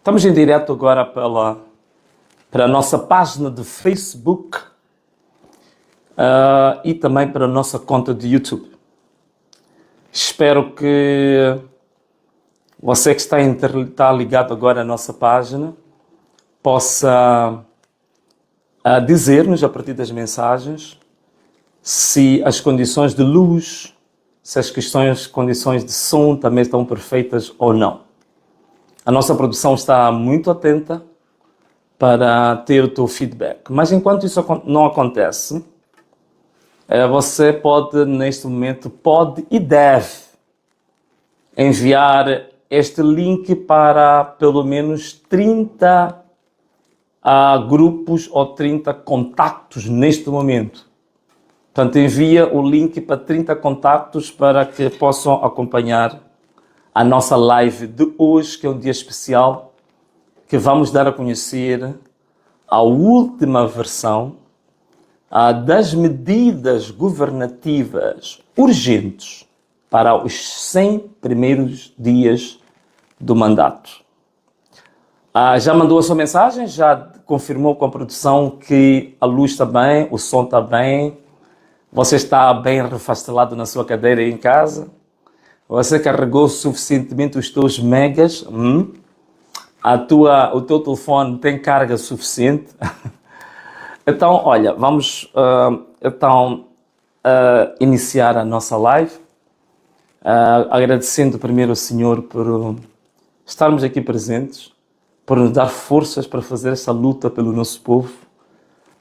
Estamos em direto agora para a nossa página de Facebook e também para a nossa conta de YouTube. Espero que você que está ligado agora à nossa página possa dizer-nos a partir das mensagens se as condições de luz, se as condições de som também estão perfeitas ou não. A nossa produção está muito atenta para ter o teu feedback. Mas enquanto isso não acontece, você pode, neste momento, pode e deve enviar este link para pelo menos 30 grupos ou 30 contactos neste momento. Portanto, envia o link para 30 contactos para que possam acompanhar a nossa live de hoje, que é um dia especial, que vamos dar a conhecer a última versão das medidas governativas urgentes para os 100 primeiros dias do mandato. Já mandou a sua mensagem? Já confirmou com a produção que a luz está bem, o som está bem, você está bem refastelado na sua cadeira aí em casa? Você carregou suficientemente os teus megas? O teu telefone tem carga suficiente? Então, olha, vamos iniciar a nossa live, agradecendo primeiro ao Senhor por estarmos aqui presentes, por nos dar forças para fazer essa luta pelo nosso povo,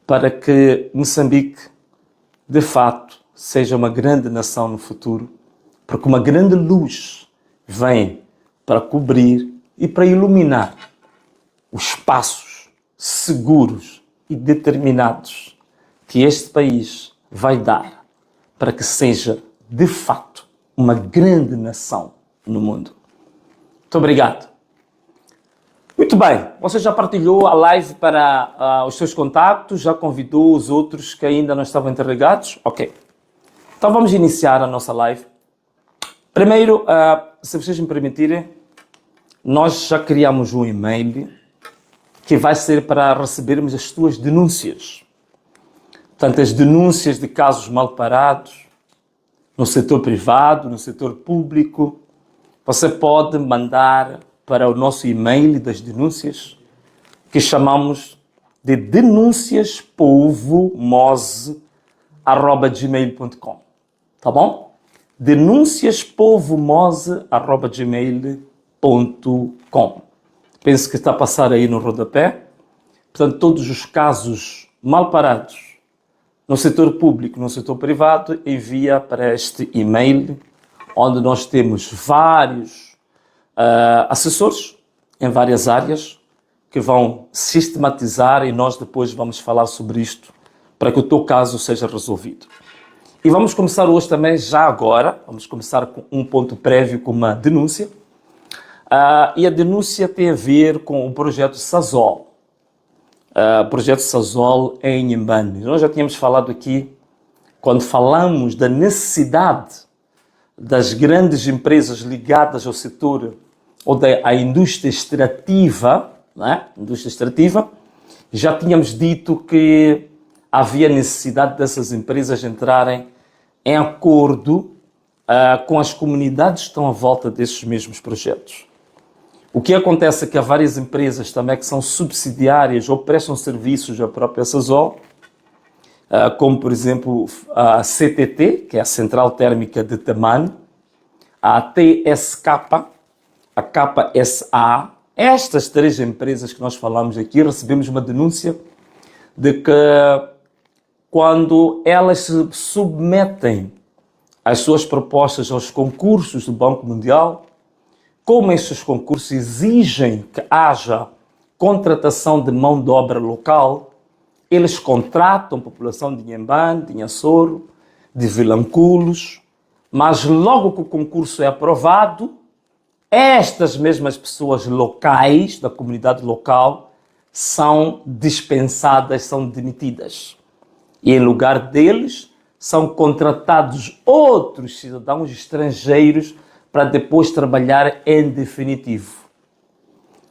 para que Moçambique, de fato, seja uma grande nação no futuro, porque uma grande luz vem para cobrir e para iluminar os passos seguros e determinados que este país vai dar para que seja, de fato, uma grande nação no mundo. Muito obrigado. Muito bem, você já partilhou a live para os seus contactos, já convidou os outros que ainda não estavam interligados? Ok. Então vamos iniciar a nossa live. Primeiro, se vocês me permitirem, nós já criamos um e-mail que vai ser para recebermos as suas denúncias. Portanto, as denúncias de casos mal parados, no setor privado, no setor público, você pode mandar para o nosso e-mail das denúncias, que chamamos de denunciaspolvomose@gmail.com. Tá bom? denunciaspolvomose@gmail.com. Penso que está a passar aí no rodapé. Portanto, todos os casos mal parados no setor público, no setor privado, envia para este e-mail, onde nós temos vários assessores em várias áreas que vão sistematizar e nós depois vamos falar sobre isto para que o teu caso seja resolvido. E vamos começar hoje também, já agora, vamos começar com um ponto prévio, com uma denúncia. E a denúncia tem a ver com o projeto Sazol. O projeto Sazol em Inhambane. Nós já tínhamos falado aqui, quando falamos da necessidade das grandes empresas ligadas ao setor ou à indústria extrativa, né? Indústria extrativa, já tínhamos dito que havia necessidade dessas empresas entrarem em acordo com as comunidades que estão à volta desses mesmos projetos. O que acontece é que há várias empresas também que são subsidiárias ou prestam serviços à própria Sazol, como por exemplo a CTT, que é a Central Térmica de Temane, a TSK, a KSA. Estas três empresas que nós falamos aqui, recebemos uma denúncia de que quando elas se submetem as suas propostas aos concursos do Banco Mundial, como estes concursos exigem que haja contratação de mão de obra local, eles contratam a população de Inhambane, de Inhassoro, de Vilanculos, mas logo que o concurso é aprovado, estas mesmas pessoas locais, da comunidade local, são dispensadas, são demitidas. E em lugar deles, são contratados outros cidadãos estrangeiros para depois trabalhar em definitivo.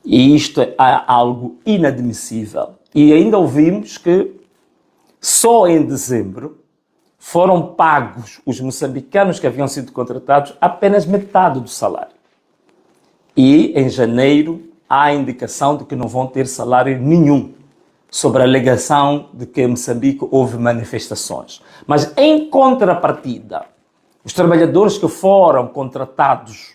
E isto é algo inadmissível. E ainda ouvimos que só em dezembro foram pagos os moçambicanos que haviam sido contratados apenas metade do salário. E em janeiro há a indicação de que não vão ter salário nenhum, sobre a alegação de que em Moçambique houve manifestações. Mas em contrapartida, os trabalhadores que foram contratados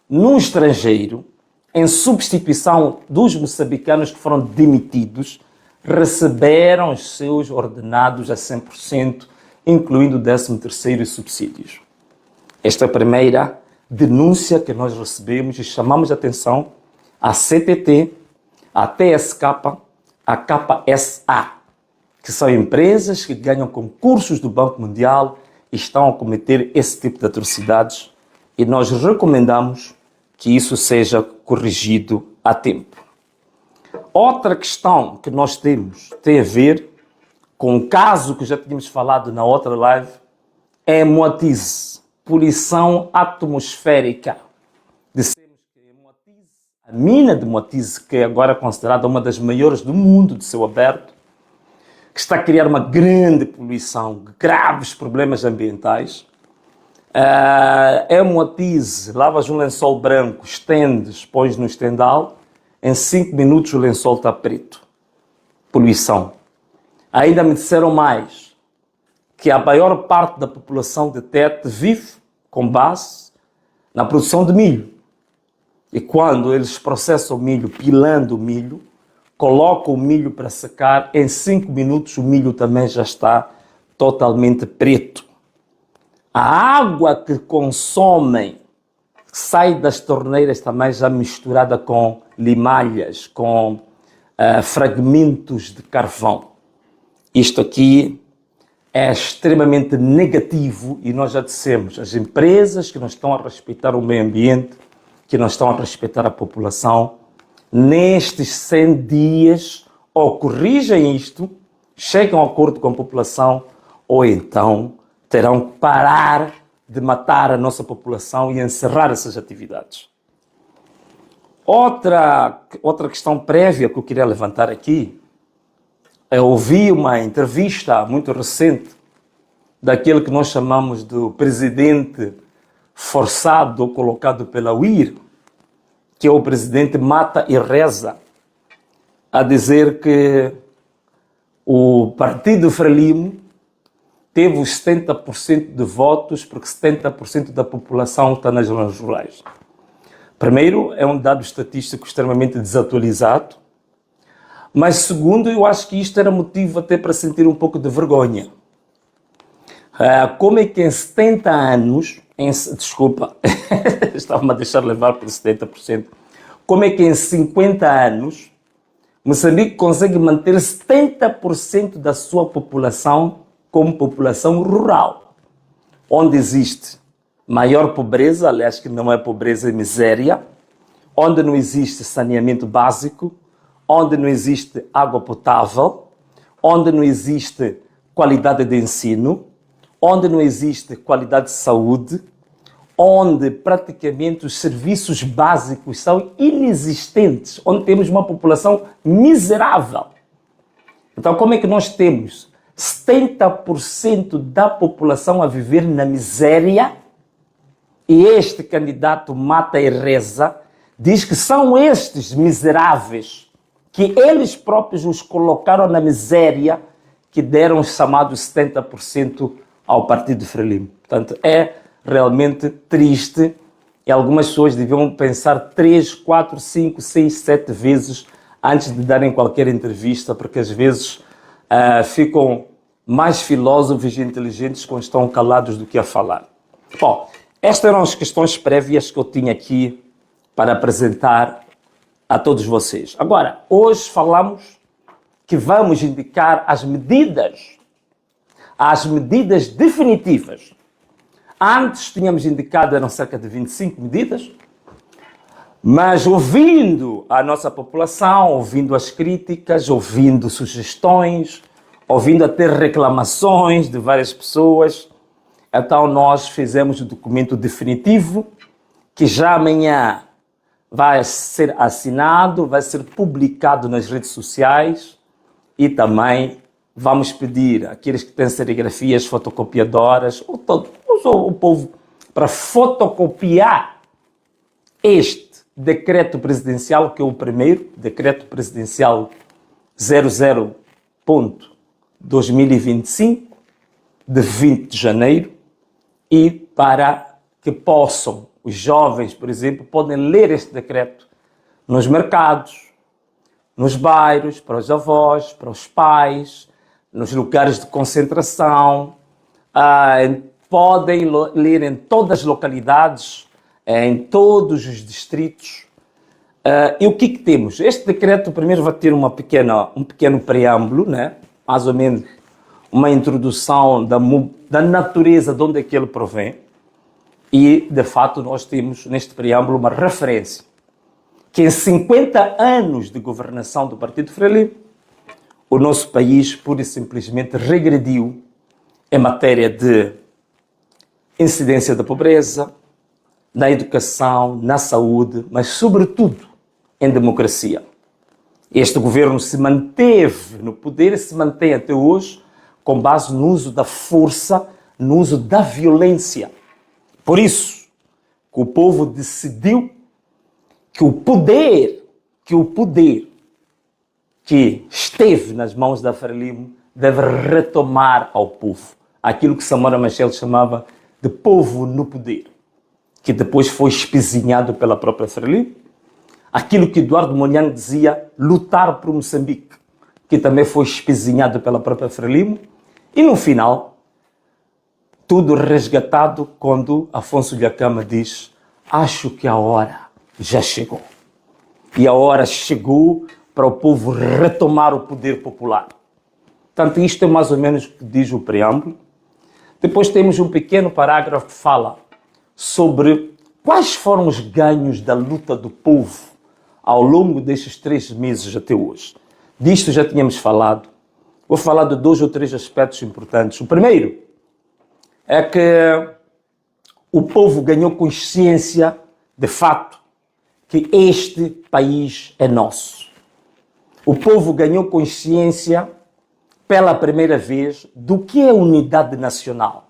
no estrangeiro, em substituição dos moçambicanos que foram demitidos, receberam os seus ordenados a 100%, incluindo o 13º e subsídios. Esta é a primeira denúncia que nós recebemos e chamamos a atenção à CTT, à TSK, à KSA, que são empresas que ganham concursos do Banco Mundial e estão a cometer esse tipo de atrocidades, e nós recomendamos que isso seja corrigido a tempo. Outra questão que nós temos tem a ver com um caso que já tínhamos falado na outra live, é Moatize, poluição atmosférica. Dissemos que Moatize, a mina de Moatize, que é agora considerada uma das maiores do mundo de céu aberto, que está a criar uma grande poluição, graves problemas ambientais. Moatize, lavas um lençol branco, estendes, pões no estendal, em 5 minutos o lençol está preto. Poluição. Ainda me disseram mais, que a maior parte da população de Tete vive com base na produção de milho. E quando eles processam o milho, pilando o milho, colocam o milho para secar, em 5 minutos o milho também já está totalmente preto. A água que consomem sai das torneiras também já misturada com limalhas, com fragmentos de carvão. Isto aqui é extremamente negativo e nós já dissemos, as empresas que não estão a respeitar o meio ambiente, que não estão a respeitar a população, nestes 100 dias ou corrigem isto, chegam a acordo com a população, ou então terão que parar de matar a nossa população e encerrar essas atividades. Outra questão prévia que eu queria levantar aqui, eu ouvi uma entrevista muito recente daquele que nós chamamos do presidente forçado ou colocado pela UIR, que é o presidente Mata e Reza, a dizer que o Partido Frelimo teve os 70% de votos porque 70% da população está nas zonas rurais. Primeiro, é um dado estatístico extremamente desatualizado, mas segundo, eu acho que isto era motivo até para sentir um pouco de vergonha. Como é que em 70 anos, desculpa, estava-me a deixar levar por 70%, como é que em 50 anos Moçambique consegue manter 70% da sua população como população rural, onde existe maior pobreza, aliás que não é pobreza, é miséria, onde não existe saneamento básico, onde não existe água potável, onde não existe qualidade de ensino, onde não existe qualidade de saúde, onde praticamente os serviços básicos são inexistentes, onde temos uma população miserável. Então, como é que nós temos 70% da população a viver na miséria e este candidato Mata e Reza diz que são estes miseráveis, que eles próprios os colocaram na miséria, que deram os chamados 70% ao Partido Frelimo. Portanto, é realmente triste e algumas pessoas deviam pensar 3, 4, 5, 6, 7 vezes antes de darem qualquer entrevista, porque às vezes ficam mais filósofos e inteligentes quando estão calados do que a falar. Bom, estas eram as questões prévias que eu tinha aqui para apresentar a todos vocês. Agora, hoje falamos que vamos indicar as medidas definitivas. Antes tínhamos indicado, eram cerca de 25 medidas, mas ouvindo a nossa população, ouvindo as críticas, ouvindo sugestões, ouvindo até reclamações de várias pessoas, então nós fizemos o documento definitivo, que já amanhã vai ser assinado, vai ser publicado nas redes sociais e também vamos pedir àqueles que têm serigrafias, fotocopiadoras, o povo, para fotocopiar este decreto presidencial, que é o primeiro, decreto presidencial 00.2025, de 20 de janeiro, e para que possam, os jovens, por exemplo, podem ler este decreto nos mercados, nos bairros, para os avós, para os pais, nos lugares de concentração, podem ler em todas as localidades, em todos os distritos. E o que temos? Este decreto primeiro vai ter um pequeno preâmbulo, né? Mais ou menos uma introdução da natureza de onde é que ele provém. E, de fato, nós temos neste preâmbulo uma referência que em 50 anos de governação do Partido Frelimo, o nosso país pura e simplesmente regrediu em matéria de incidência da pobreza, na educação, na saúde, mas sobretudo em democracia. Este governo se manteve no poder e se mantém até hoje com base no uso da força, no uso da violência. Por isso que o povo decidiu que o poder que esteve nas mãos da Frelimo deve retomar ao povo. Aquilo que Samora Machel chamava de povo no poder, que depois foi espezinhado pela própria Frelimo. Aquilo que Eduardo Mondlane dizia, lutar por Moçambique, que também foi espezinhado pela própria Frelimo. E no final, tudo resgatado quando Afonso Dhlakama diz: acho que a hora já chegou. E a hora chegou para o povo retomar o poder popular. Portanto, isto é mais ou menos o que diz o preâmbulo. Depois temos um pequeno parágrafo que fala sobre quais foram os ganhos da luta do povo ao longo destes 3 meses até hoje. Disto já tínhamos falado. Vou falar de 2 ou 3 aspectos importantes. O primeiro é que o povo ganhou consciência, de fato, que este país é nosso. O povo ganhou consciência, pela primeira vez, do que é unidade nacional.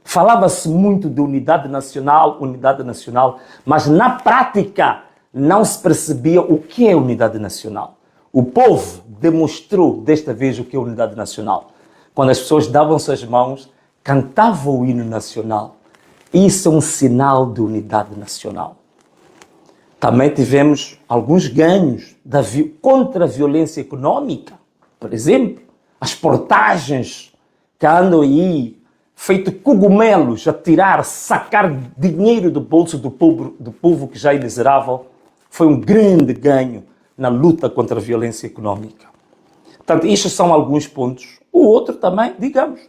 Falava-se muito de unidade nacional, mas na prática não se percebia o que é unidade nacional. O povo demonstrou desta vez o que é unidade nacional. Quando as pessoas davam-se as mãos, cantavam o hino nacional. Isso é um sinal de unidade nacional. Também tivemos alguns ganhos contra a violência econômica. Por exemplo, as portagens que andam aí, feito cogumelos, a sacar dinheiro do bolso do povo que já é miserável, foi um grande ganho na luta contra a violência econômica. Portanto, estes são alguns pontos. O outro também, digamos,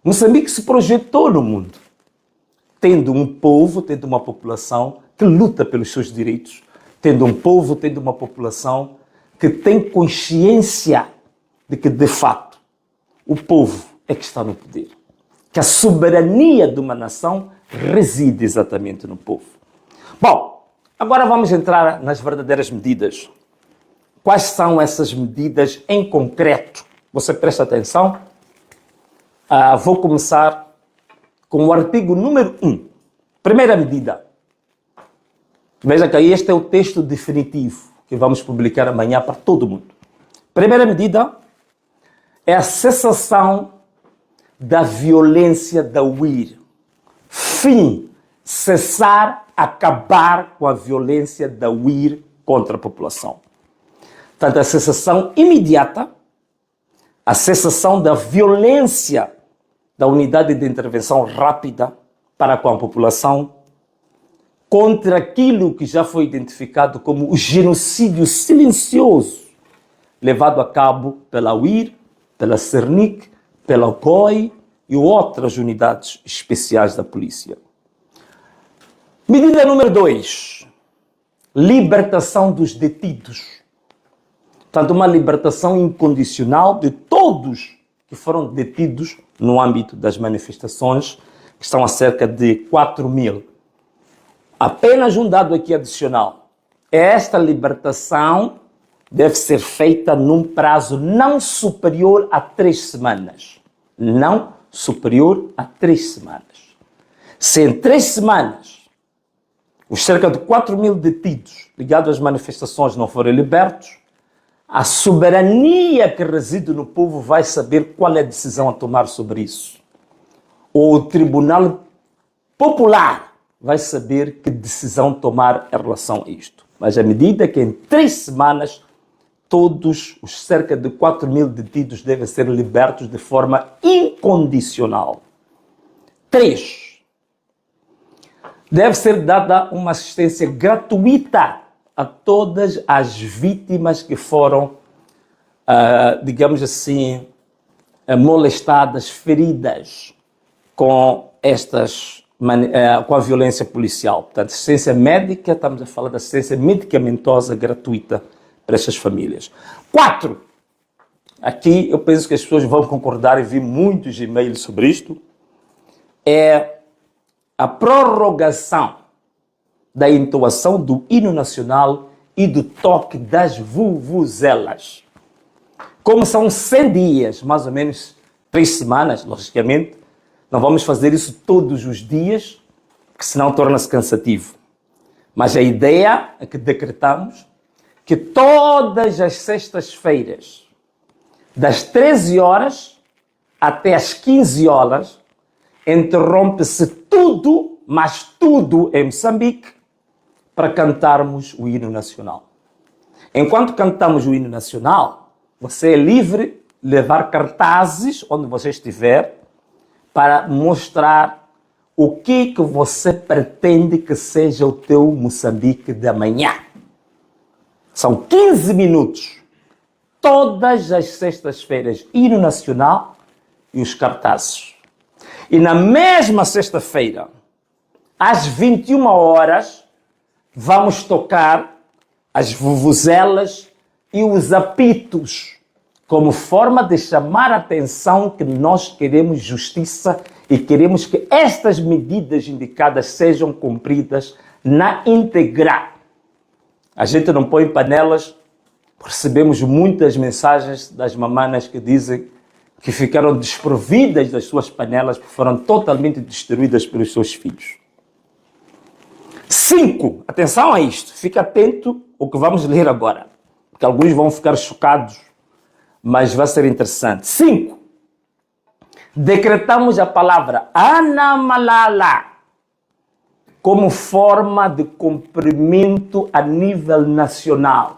Moçambique se projetou no mundo, tendo um povo, tendo uma população que luta pelos seus direitos, tendo um povo, tendo uma população que tem consciência de que, de fato, o povo é que está no poder. Que a soberania de uma nação reside exatamente no povo. Bom, agora vamos entrar nas verdadeiras medidas. Quais são essas medidas em concreto? Você presta atenção? Vou começar com o artigo número 1. Primeira medida. Veja que este é o texto definitivo que vamos publicar amanhã para todo mundo. Primeira medida é a cessação da violência da UIR. Fim, cessar, acabar com a violência da UIR contra a população. Portanto, a cessação imediata, a cessação da violência da unidade de intervenção rápida para com a população contra aquilo que já foi identificado como o genocídio silencioso levado a cabo pela UIR, pela Cernic, pela COI e outras unidades especiais da polícia. Medida número 2. Libertação dos detidos. Portanto, uma libertação incondicional de todos que foram detidos no âmbito das manifestações, que estão a cerca de 4.000. Apenas um dado aqui adicional. esta libertação deve ser feita num prazo não superior a 3 semanas. Não superior a 3 semanas. Se em 3 semanas os cerca de 4.000 detidos ligados às manifestações não forem libertos, a soberania que reside no povo vai saber qual é a decisão a tomar sobre isso. Ou o Tribunal Popular vai saber que decisão tomar em relação a isto. Mas à medida que em 3 semanas todos os cerca de 4.000 detidos devem ser libertos de forma incondicional. 3. Deve ser dada uma assistência gratuita a todas as vítimas que foram, digamos assim, molestadas, feridas com com a violência policial. Portanto, assistência médica, estamos a falar da assistência medicamentosa gratuita para estas famílias. 4. Aqui eu penso que as pessoas vão concordar e vi muitos e-mails sobre isto. É a prorrogação da entoação do hino nacional e do toque das vuvuzelas. Como são 100 dias, mais ou menos 3 semanas, logicamente, não vamos fazer isso todos os dias, porque senão torna-se cansativo. Mas a ideia é que decretamos que todas as sextas-feiras, das 13 horas até as 15 horas, interrompe-se tudo, mas tudo em Moçambique, para cantarmos o hino nacional. Enquanto cantamos o hino nacional, você é livre de levar cartazes onde você estiver para mostrar o que você pretende que seja o teu Moçambique de amanhã. São 15 minutos, todas as sextas-feiras, hino nacional e os cartazes. E na mesma sexta-feira, às 21 horas, vamos tocar as vuvuzelas e os apitos, como forma de chamar a atenção que nós queremos justiça e queremos que estas medidas indicadas sejam cumpridas na íntegra. A gente não põe panelas, recebemos muitas mensagens das mamanas que dizem que ficaram desprovidas das suas panelas porque foram totalmente destruídas pelos seus filhos. 5. Atenção a isto. Fica atento ao que vamos ler agora, porque alguns vão ficar chocados, mas vai ser interessante. 5. Decretamos a palavra Anamalala como forma de cumprimento a nível nacional,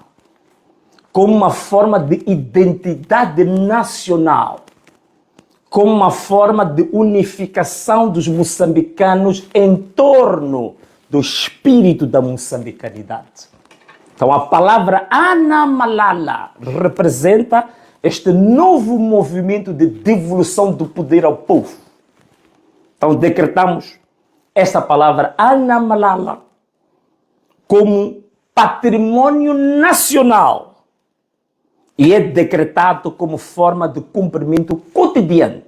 como uma forma de identidade nacional, como uma forma de unificação dos moçambicanos em torno do espírito da moçambicanidade. Então a palavra Anamalala representa este novo movimento de devolução do poder ao povo. Então decretamos esta palavra Anamalala como patrimônio nacional e é decretado como forma de cumprimento cotidiano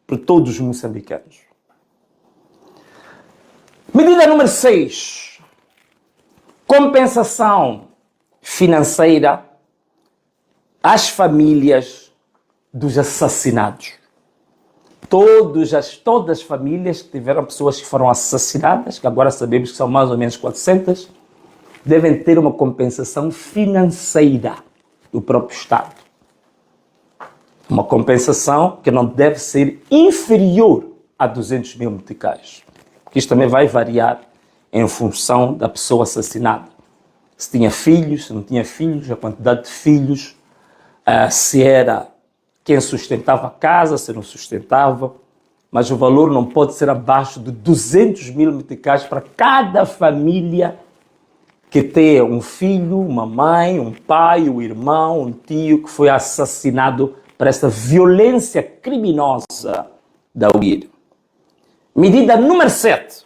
por todos os moçambicanos. Medida número 6. Compensação financeira às famílias dos assassinados. Todas as famílias que tiveram pessoas que foram assassinadas, que agora sabemos que são mais ou menos 400, devem ter uma compensação financeira do próprio Estado. Uma compensação que não deve ser inferior a 200 mil meticais. Porque isto também vai variar em função da pessoa assassinada. Se tinha filhos, se não tinha filhos, a quantidade de filhos, se era quem sustentava a casa, se não sustentava, mas o valor não pode ser abaixo de 200 mil meticais para cada família que tenha um filho, uma mãe, um pai, um irmão, um tio que foi assassinado por essa violência criminosa da UIR. Medida número 7.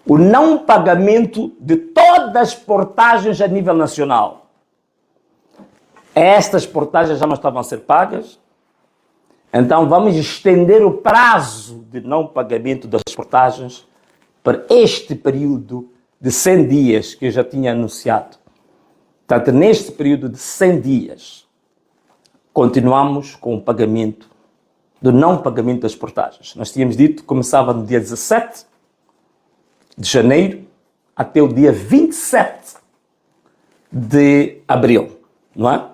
O não pagamento de todas as portagens a nível nacional. Estas portagens já não estavam a ser pagas, então vamos estender o prazo de não pagamento das portagens para este período de 100 dias que eu já tinha anunciado. Portanto, neste período de 100 dias, continuamos com o pagamento, do não pagamento das portagens. Nós tínhamos dito que começava no dia 17 de janeiro até o dia 27 de abril, não é?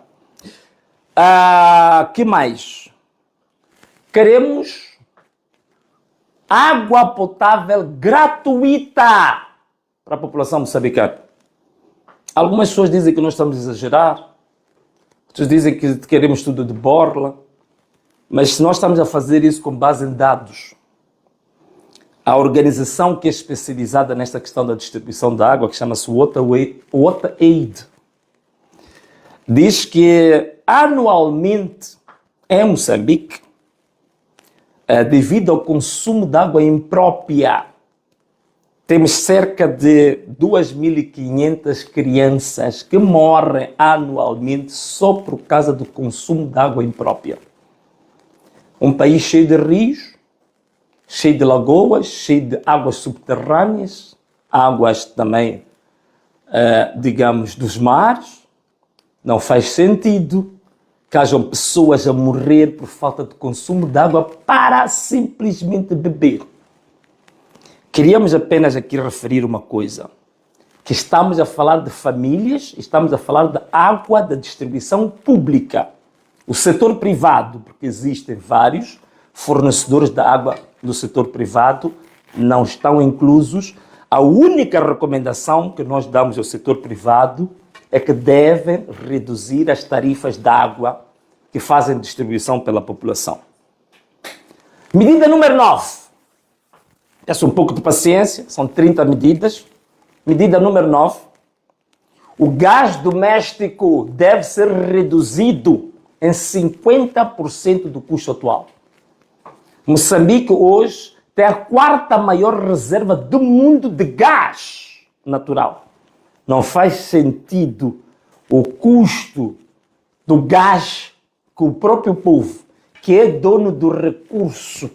Que mais? Queremos água potável gratuita para a população moçambicana. Algumas pessoas dizem que nós estamos a exagerar, outros dizem que queremos tudo de borla, mas se nós estamos a fazer isso com base em dados, a organização que é especializada nesta questão da distribuição da água, que chama-se WaterAid, diz que anualmente em Moçambique, devido ao consumo de água imprópria, temos cerca de 2.500 crianças que morrem anualmente só por causa do consumo de água imprópria. Um país cheio de rios, cheio de lagoas, cheio de águas subterrâneas, águas também, digamos, dos mares. Não faz sentido que hajam pessoas a morrer por falta de consumo de água para simplesmente beber. Queríamos apenas aqui referir uma coisa, que estamos a falar de famílias, estamos a falar de água da distribuição pública. O setor privado, porque existem vários fornecedores de água do setor privado, não estão inclusos. A única recomendação que nós damos ao setor privado é que devem reduzir as tarifas de água que fazem distribuição pela população. Medida número 9. Peço um pouco de paciência, são 30 medidas. Medida número 9. O gás doméstico deve ser reduzido em 50% do custo atual. Moçambique hoje tem a 4ª maior reserva do mundo de gás natural. Não faz sentido o custo do gás que o próprio povo, que é dono do recurso,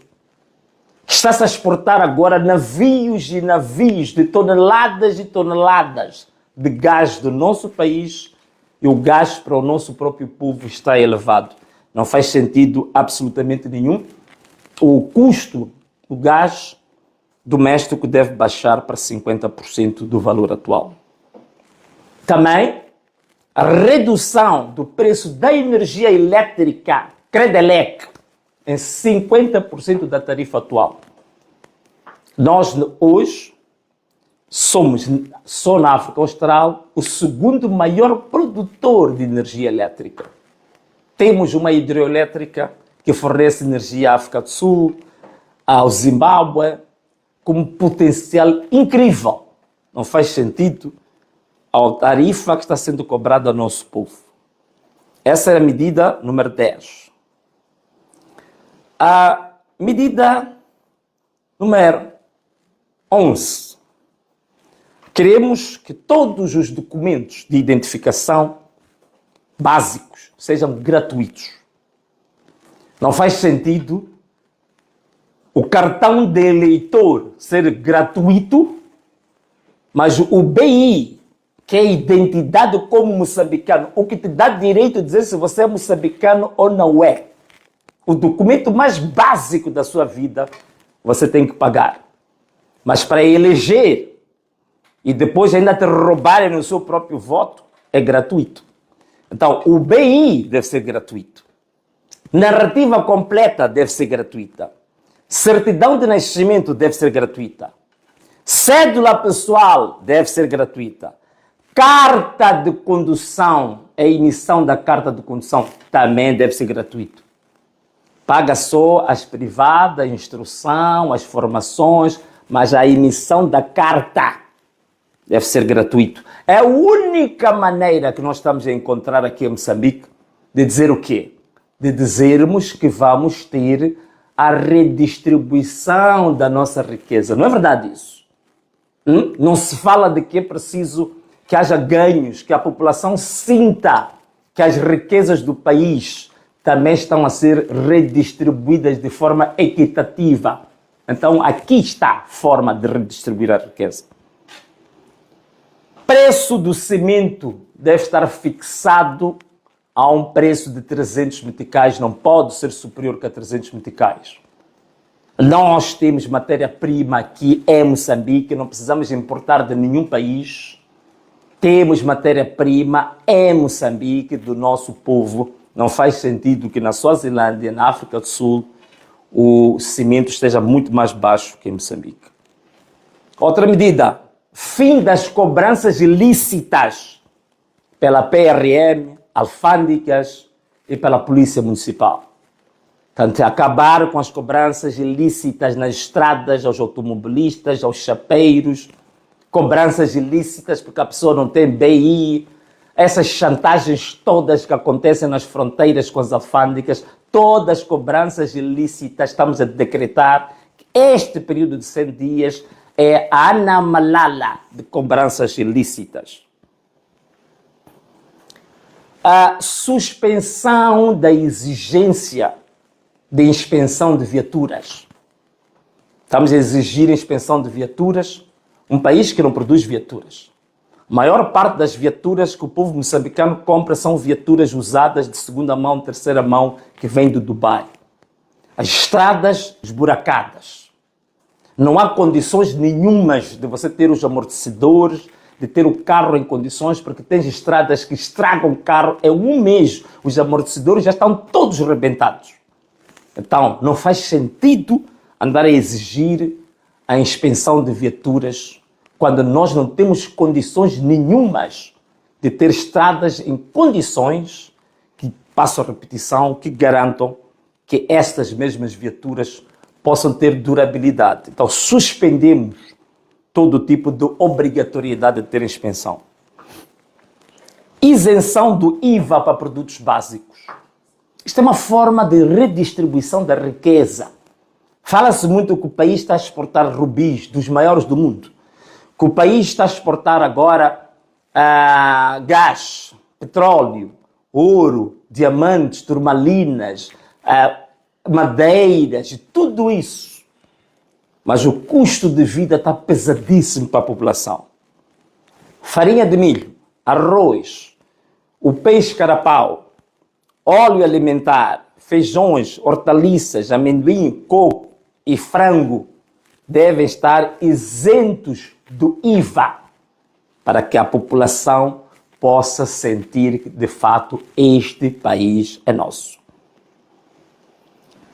que está-se a exportar agora navios e navios de toneladas e toneladas de gás do nosso país, e o gás para o nosso próprio povo está elevado. Não faz sentido absolutamente nenhum. O custo do gás doméstico deve baixar para 50% do valor atual. Também a redução do preço da energia elétrica, Credelec, em 50% da tarifa atual. Nós hoje somos, só na África Austral, o segundo maior produtor de energia elétrica. Temos uma hidroelétrica que fornece energia à África do Sul, ao Zimbábue, com um potencial incrível. Não faz sentido a tarifa que está sendo cobrada ao nosso povo. Essa é a medida número 10. A medida número 11. Queremos que todos os documentos de identificação básicos sejam gratuitos. Não faz sentido o cartão de eleitor ser gratuito, mas o BI, que é a identidade como moçambicano, o que te dá direito de dizer se você é moçambicano ou não é. O documento mais básico da sua vida, você tem que pagar. Mas para eleger e depois ainda te roubarem no seu próprio voto, é gratuito. Então, o BI deve ser gratuito. Narrativa completa deve ser gratuita. Certidão de nascimento deve ser gratuita. Cédula pessoal deve ser gratuita. Carta de condução, a emissão da carta de condução também deve ser gratuito. Paga só as privadas, a instrução, as formações, mas a emissão da carta deve ser gratuito. É a única maneira que nós estamos a encontrar aqui em Moçambique de dizer o quê? De dizermos que vamos ter a redistribuição da nossa riqueza. Não é verdade isso? Não se fala de que é preciso que haja ganhos, que a população sinta que as riquezas do país também estão a ser redistribuídas de forma equitativa. Então, aqui está a forma de redistribuir a riqueza. Preço do cimento deve estar fixado a um preço de 300 meticais, não pode ser superior que a 300 meticais. Nós temos matéria-prima aqui em Moçambique, não precisamos importar de nenhum país. Temos matéria-prima em Moçambique do nosso povo. Não faz sentido que na Suazilândia, na África do Sul, o cimento esteja muito mais baixo que em Moçambique. Outra medida, fim das cobranças ilícitas pela PRM, alfândegas e pela Polícia Municipal. Portanto, acabar com as cobranças ilícitas nas estradas, aos automobilistas, aos chapeiros, cobranças ilícitas porque a pessoa não tem BI, essas chantagens todas que acontecem nas fronteiras com as alfândegas, todas as cobranças ilícitas, estamos a decretar que este período de 100 dias é a anamalala de cobranças ilícitas. A suspensão da exigência de inspeção de viaturas. Estamos a exigir inspeção de viaturas, um país que não produz viaturas. A maior parte das viaturas que o povo moçambicano compra são viaturas usadas de segunda mão, terceira mão, que vêm do Dubai. As estradas esburacadas. Não há condições nenhumas de você ter os amortecedores, de ter o carro em condições, porque tem estradas que estragam o carro em um mês. Os amortecedores já estão todos rebentados. Então, não faz sentido andar a exigir a inspeção de viaturas quando nós não temos condições nenhumas de ter estradas em condições que, passo a repetição, que garantam que estas mesmas viaturas possam ter durabilidade. Então, suspendemos todo tipo de obrigatoriedade de ter inspeção. Isenção do IVA para produtos básicos. Isto é uma forma de redistribuição da riqueza. Fala-se muito que o país está a exportar rubis, dos maiores do mundo. Que o país está a exportar agora gás, petróleo, ouro, diamantes, turmalinas, madeiras, tudo isso. Mas o custo de vida está pesadíssimo para a população. Farinha de milho, arroz, o peixe carapau, óleo alimentar, feijões, hortaliças, amendoim, coco e frango devem estar isentos do IVA para que a população possa sentir que, de fato, este país é nosso.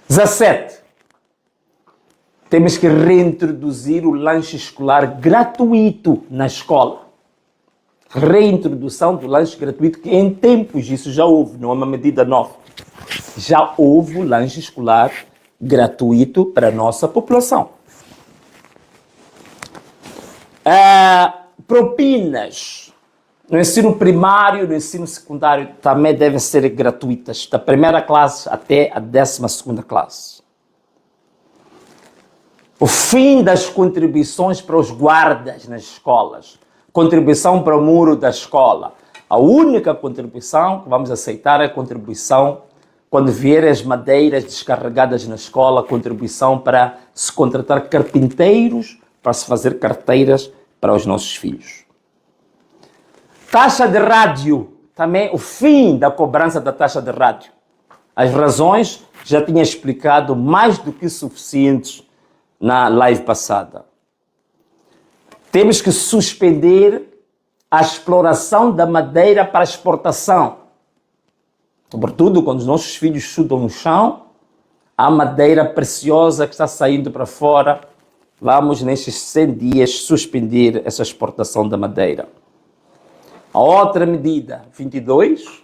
17. Temos que reintroduzir o lanche escolar gratuito na escola. Reintrodução do lanche gratuito, que em tempos isso já houve, não é uma medida nova. Já houve o lanche escolar gratuito para a nossa população. Propinas no ensino primário, no ensino secundário também devem ser gratuitas, da primeira classe até a 12ª classe. O fim das contribuições para os guardas nas escolas. Contribuição para o muro da escola. A única contribuição que vamos aceitar é a contribuição quando vierem as madeiras descarregadas na escola, contribuição para se contratar carpinteiros, para se fazer carteiras para os nossos filhos. Taxa de rádio. Também o fim da cobrança da taxa de rádio. As razões já tinha explicado mais do que suficientes na live passada. Temos que suspender a exploração da madeira para exportação. Sobretudo quando os nossos filhos estudam no chão, há madeira preciosa que está saindo para fora. Vamos, nestes 100 dias, suspender essa exportação da madeira. A outra medida, 22,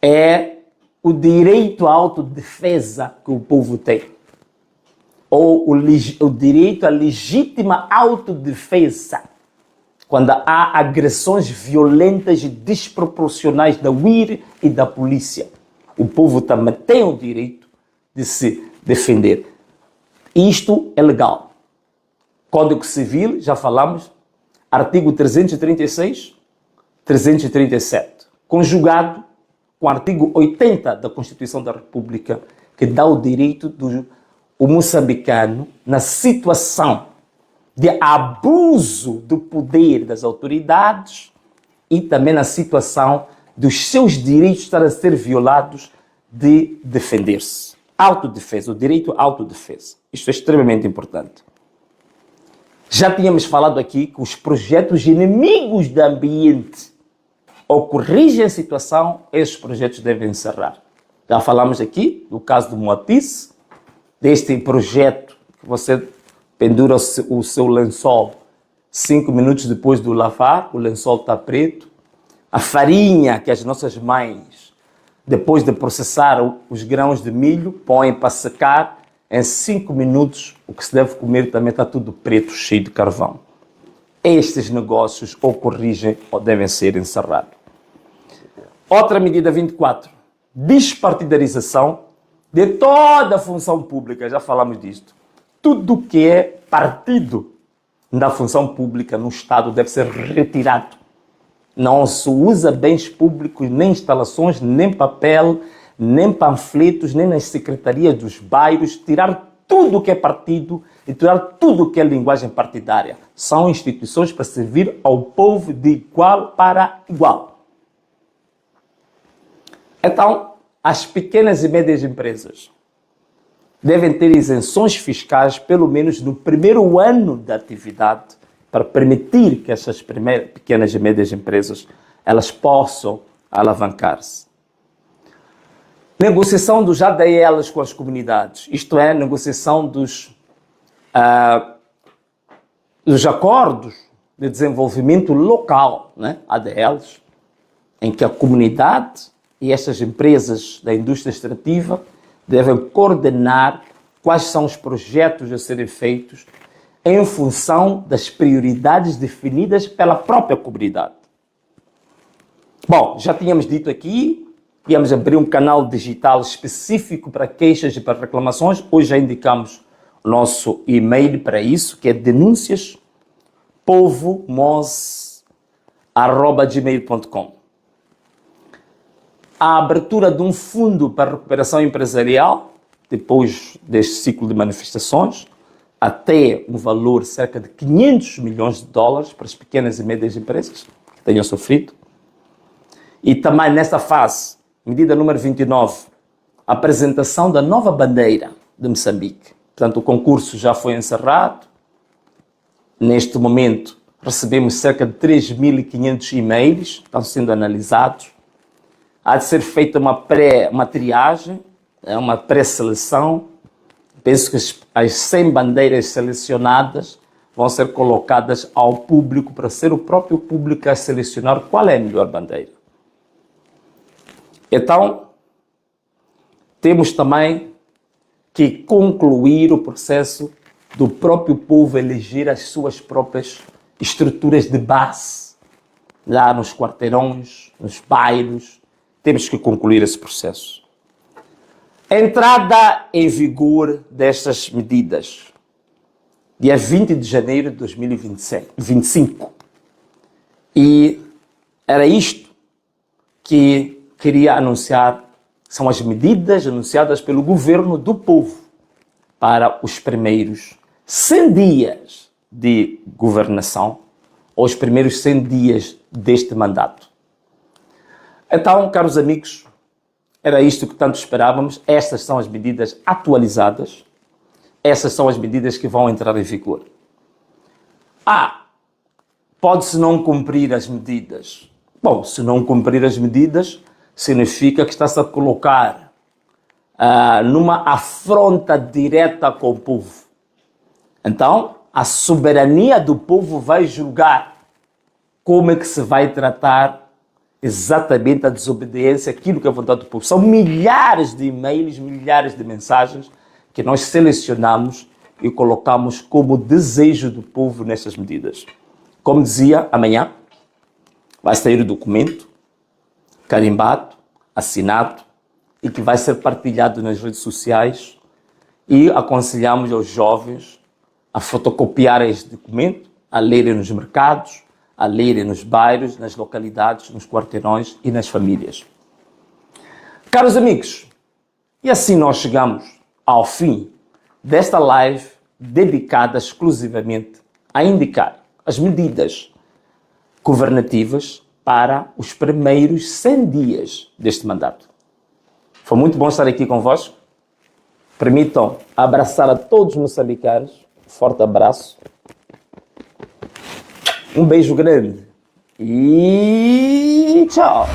é o direito à autodefesa que o povo tem. Ou o direito à legítima autodefesa, quando há agressões violentas e desproporcionais da UIR e da polícia. O povo também tem o direito de se defender. Isto é legal. Código Civil, já falamos, artigo 336, 337, conjugado com o artigo 80 da Constituição da República, que dá o direito do moçambicano, na situação de abuso do poder das autoridades e também na situação dos seus direitos estarem a ser violados de defender-se. Autodefesa, o direito à autodefesa. Isto é extremamente importante. Já tínhamos falado aqui que os projetos inimigos do ambiente ou corrigem a situação, esses projetos devem encerrar. Já falamos aqui do caso do Moatize, deste projeto que você pendura o seu lençol 5 minutos depois de lavar, o lençol está preto. A farinha que as nossas mães, depois de processar os grãos de milho, põem para secar, em 5 minutos o que se deve comer também está tudo preto, cheio de carvão. Estes negócios ou corrigem ou devem ser encerrados. Outra medida 24, despartidarização de toda a função pública, já falamos disto. Tudo que é partido da função pública no Estado deve ser retirado. Não se usa bens públicos, nem instalações, nem papel, nem panfletos, nem nas secretarias dos bairros. Tirar tudo que é partido e tirar tudo que é linguagem partidária. São instituições para servir ao povo de igual para igual. Então, as pequenas e médias empresas devem ter isenções fiscais, pelo menos no primeiro ano da atividade, para permitir que essas pequenas e médias empresas elas possam alavancar-se. Negociação dos ADLs com as comunidades, isto é, negociação dos acordos de desenvolvimento local, né? ADLs, em que a comunidade e essas empresas da indústria extrativa devem coordenar quais são os projetos a serem feitos em função das prioridades definidas pela própria comunidade. Bom, já tínhamos dito aqui, íamos abrir um canal digital específico para queixas e para reclamações. Hoje já indicamos o nosso e-mail para isso, que é denuncias.povomos@gmail.com. A abertura de um fundo para recuperação empresarial, depois deste ciclo de manifestações, até um valor de cerca de 500 milhões de dólares para as pequenas e médias empresas que tenham sofrido. E também nesta fase, medida número 29, a apresentação da nova bandeira de Moçambique. Portanto, o concurso já foi encerrado. Neste momento, recebemos cerca de 3.500 e-mails, estão sendo analisados. Há de ser feita uma triagem, uma pré-seleção. Penso que as 100 bandeiras selecionadas vão ser colocadas ao público para ser o próprio público a selecionar qual é a melhor bandeira. Então, temos também que concluir o processo do próprio povo eleger as suas próprias estruturas de base, lá nos quarteirões, nos bairros. Temos que concluir esse processo. Entrada em vigor destas medidas, dia 20 de janeiro de 2025. E era isto que queria anunciar, são as medidas anunciadas pelo governo do povo para os primeiros 100 dias de governação, ou os primeiros 100 dias deste mandato. Então, caros amigos, era isto que tanto esperávamos. Estas são as medidas atualizadas. Essas são as medidas que vão entrar em vigor. Pode-se não cumprir as medidas. Bom, se não cumprir as medidas, significa que está-se a colocar numa afronta direta com o povo. Então, a soberania do povo vai julgar como é que se vai tratar exatamente a desobediência, aquilo que é a vontade do povo. São milhares de e-mails, milhares de mensagens que nós selecionamos e colocamos como desejo do povo nessas medidas. Como dizia, amanhã vai sair o documento carimbado, assinado e que vai ser partilhado nas redes sociais, e aconselhamos aos jovens a fotocopiarem este documento, a lerem nos mercados, a lerem nos bairros, nas localidades, nos quarteirões e nas famílias. Caros amigos, e assim nós chegamos ao fim desta live dedicada exclusivamente a indicar as medidas governativas para os primeiros 100 dias deste mandato. Foi muito bom estar aqui convosco. Permitam abraçar a todos os moçambicanos. Forte abraço. Um beijo grande. E tchau!